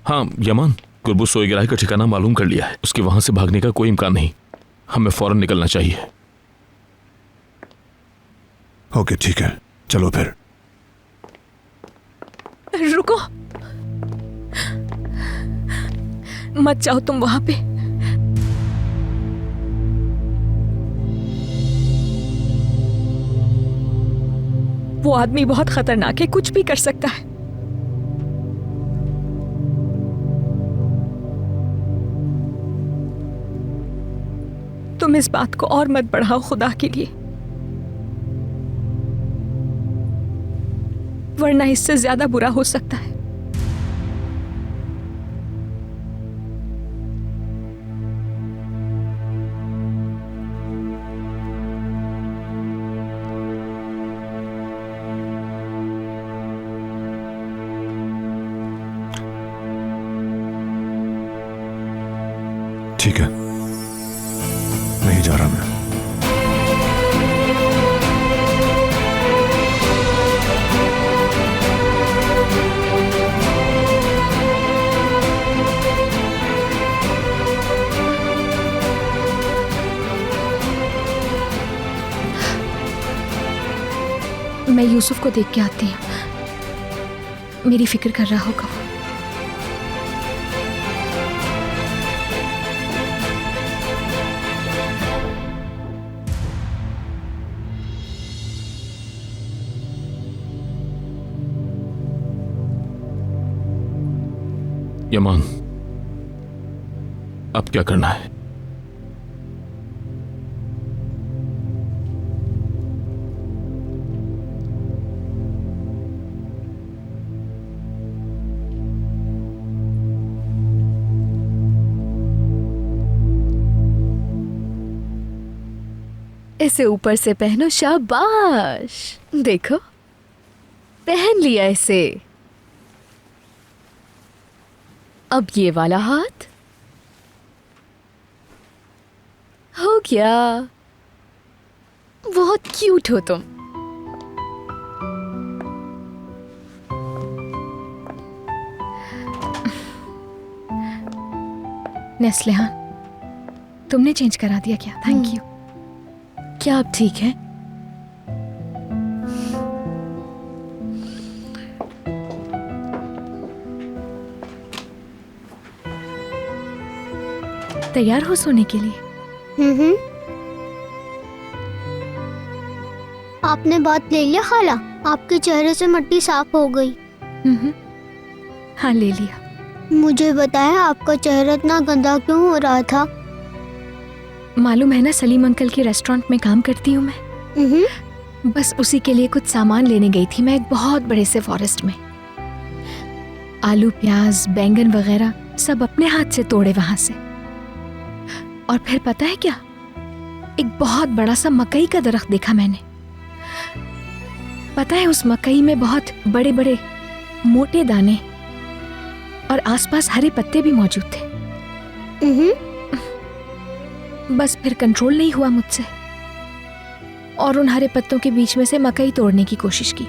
हाँ यमान, गुरबू सोईगराय का ठिकाना मालूम कर लिया है। उसके वहां से भागने का कोई इम्कान नहीं। हमें फौरन निकलना चाहिए। ओके ठीक है, चलो फिर। रुको, मत जाओ तुम वहां पे। वो आदमी बहुत खतरनाक है, कुछ भी कर सकता है। तुम इस बात को और मत बढ़ाओ खुदा के लिए, वरना इससे ज्यादा बुरा हो सकता है। ठीक है, नहीं जा रहा मैं। मैं यूसुफ को देख के आती हूँ, मेरी फिक्र कर रहा होगा वो। यमान, अब क्या करना है? इसे ऊपर से पहनो, शाबाश। देखो, पहन लिया इसे। अब ये वाला हाथ हो गया। बहुत क्यूट हो तुम। नेस्लिहान, तुमने चेंज करा दिया क्या? Thank you. क्या आप ठीक हैं? तैयार हो सोने के लिए? आपने बात ले लिया खाला? आपके चेहरे से मिट्टी साफ हो गई। हाँ ले लिया। मुझे बताया आपका चेहरा इतना गंदा क्यों हो रहा था? मालूम है ना, सलीम अंकल के रेस्टोरेंट में काम करती हूँ मैं। बस उसी के लिए कुछ सामान लेने गई थी मैं एक बहुत बड़े से फॉरेस्ट में। आलू, प्याज, बैंगन वगैरह सब अपने हाथ से तोड़े वहां से। और फिर पता है क्या, एक बहुत बड़ा सा मकई का दरख्त देखा मैंने। पता है उस मकई में बहुत बड़े बड़े मोटे दाने और आसपास हरे पत्ते भी मौजूद थे। बस फिर कंट्रोल नहीं हुआ मुझसे और उन हरे पत्तों के बीच में से मकई तोड़ने की कोशिश की।